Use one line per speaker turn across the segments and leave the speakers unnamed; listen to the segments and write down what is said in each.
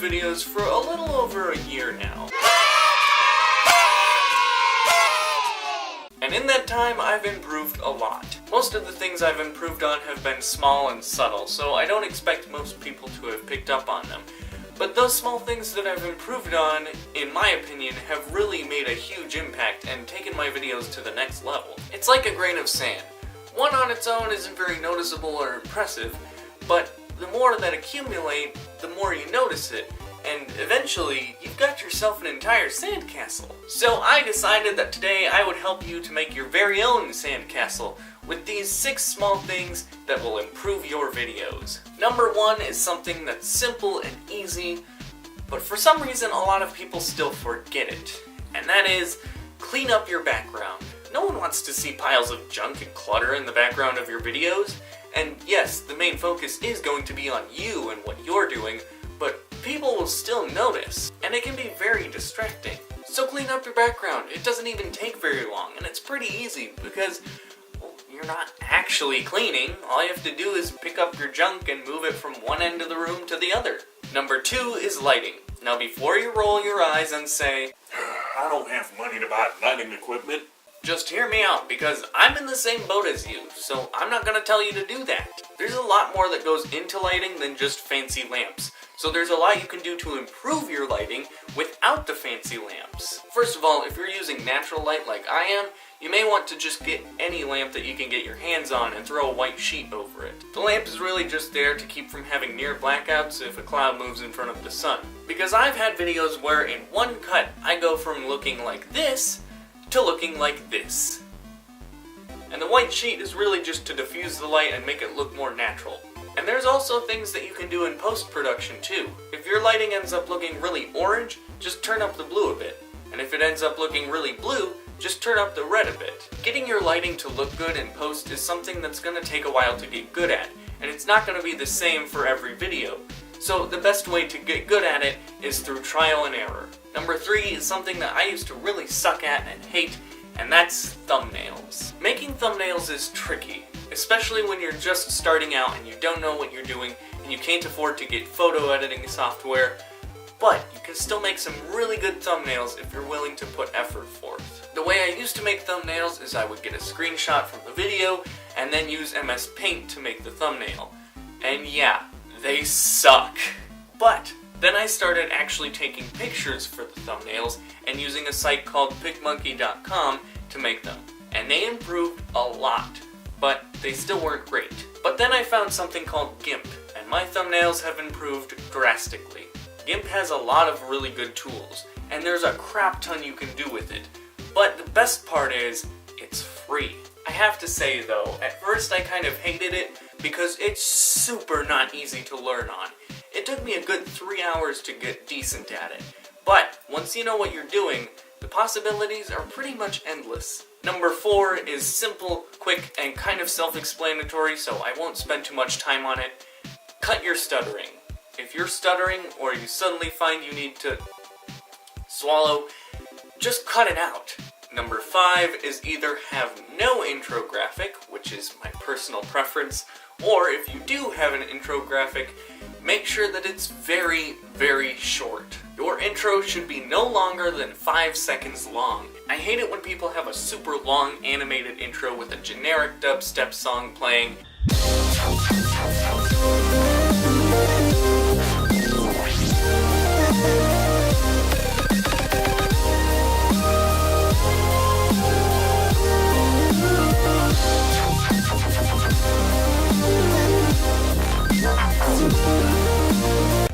videos for a little over a year now. And in that time, I've improved a lot. Most of the things I've improved on have been small and subtle, so I don't expect most people to have picked up on them. But those small things that I've improved on, in my opinion, have really made a huge impact and taken my videos to the next level. It's like a grain of sand. One on its own isn't very noticeable or impressive, but the more that accumulate, the more you notice it. And eventually, you've got yourself an entire sandcastle. So I decided that today I would help you to make your very own sandcastle with these 6 small things that will improve your videos. Number 1 is something that's simple and easy, but for some reason a lot of people still forget it. And that is, clean up your background. No one wants to see piles of junk and clutter in the background of your videos. And yes, the main focus is going to be on you and what you're doing, but people will still notice, and it can be very distracting. So clean up your background. It doesn't even take very long, and it's pretty easy because, well, you're not actually cleaning. All you have to do is pick up your junk and move it from one end of the room to the other. Number 2 is lighting. Now before you roll your eyes and say,
I don't have money to buy lighting equipment,
just hear me out, because I'm in the same boat as you, so I'm not going to tell you to do that. There's a lot more that goes into lighting than just fancy lamps. So there's a lot you can do to improve your lighting without the fancy lamps. First of all, if you're using natural light like I am, you may want to just get any lamp that you can get your hands on and throw a white sheet over it. The lamp is really just there to keep from having near blackouts if a cloud moves in front of the sun. Because I've had videos where in one cut I go from looking like this to looking like this. And the white sheet is really just to diffuse the light and make it look more natural. And there's also things that you can do in post-production too. If your lighting ends up looking really orange, just turn up the blue a bit. And if it ends up looking really blue, just turn up the red a bit. Getting your lighting to look good in post is something that's going to take a while to get good at, and it's not going to be the same for every video. So the best way to get good at it is through trial and error. Number 3 is something that I used to really suck at and hate, and that's thumbnails. Making thumbnails is tricky, especially when you're just starting out and you don't know what you're doing and you can't afford to get photo editing software, but you can still make some really good thumbnails if you're willing to put effort forth. The way I used to make thumbnails is I would get a screenshot from the video and then use MS Paint to make the thumbnail. And yeah, they suck. But then I started actually taking pictures for the thumbnails and using a site called PicMonkey.com to make them. And they improved a lot, but they still weren't great. But then I found something called GIMP, and my thumbnails have improved drastically. GIMP has a lot of really good tools, and there's a crap ton you can do with it. But the best part is, it's free. I have to say though, at first I kind of hated it because it's super not easy to learn on. It took me a good 3 hours to get decent at it. But once you know what you're doing, the possibilities are pretty much endless. Number 4 is simple, quick, and kind of self-explanatory, so I won't spend too much time on it. Cut your stuttering. If you're stuttering or you suddenly find you need to swallow, just cut it out. Number 5 is either have no intro graphic, which is my personal preference, or if you do have an intro graphic, make sure that it's very, very short. Your intro should be no longer than 5 seconds long. I hate it when people have a super long animated intro with a generic dubstep song playing.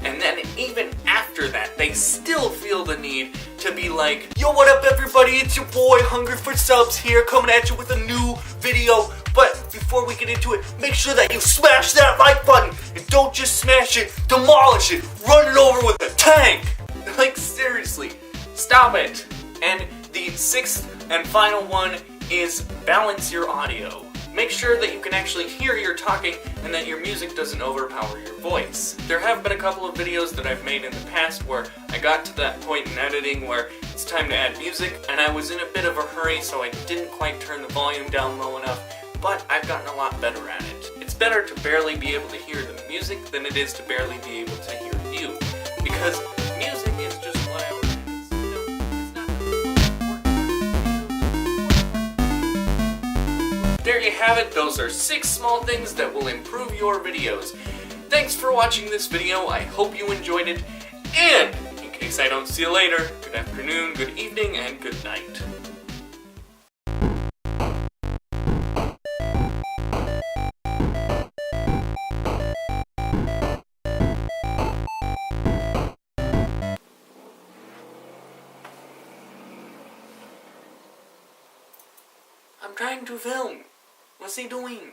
And then even after that, they still feel the need to be like, yo, what up everybody, it's your boy Hungry for Subs here, coming at you with a new video. But before we get into it, make sure that you smash that like button, and don't just smash it, demolish it, run it over with a tank. Like seriously, stop it. And the 6th and final one is balance your audio. Make sure that you can actually hear your talking and that your music doesn't overpower your voice. There have been a couple of videos that I've made in the past where I got to that point in editing where it's time to add music, and I was in a bit of a hurry, so I didn't quite turn the volume down low enough, but I've gotten a lot better at it. It's better to barely be able to hear the music than it is to barely be able to hear you, because because music is just whatever it is. You know, it's not the most important. There you have it. Those are 6 small things that will improve your videos. Thanks for watching this video. I hope you enjoyed it. And in case I don't see you later, good afternoon, good evening, and good night. I'm trying to film. What's he doing?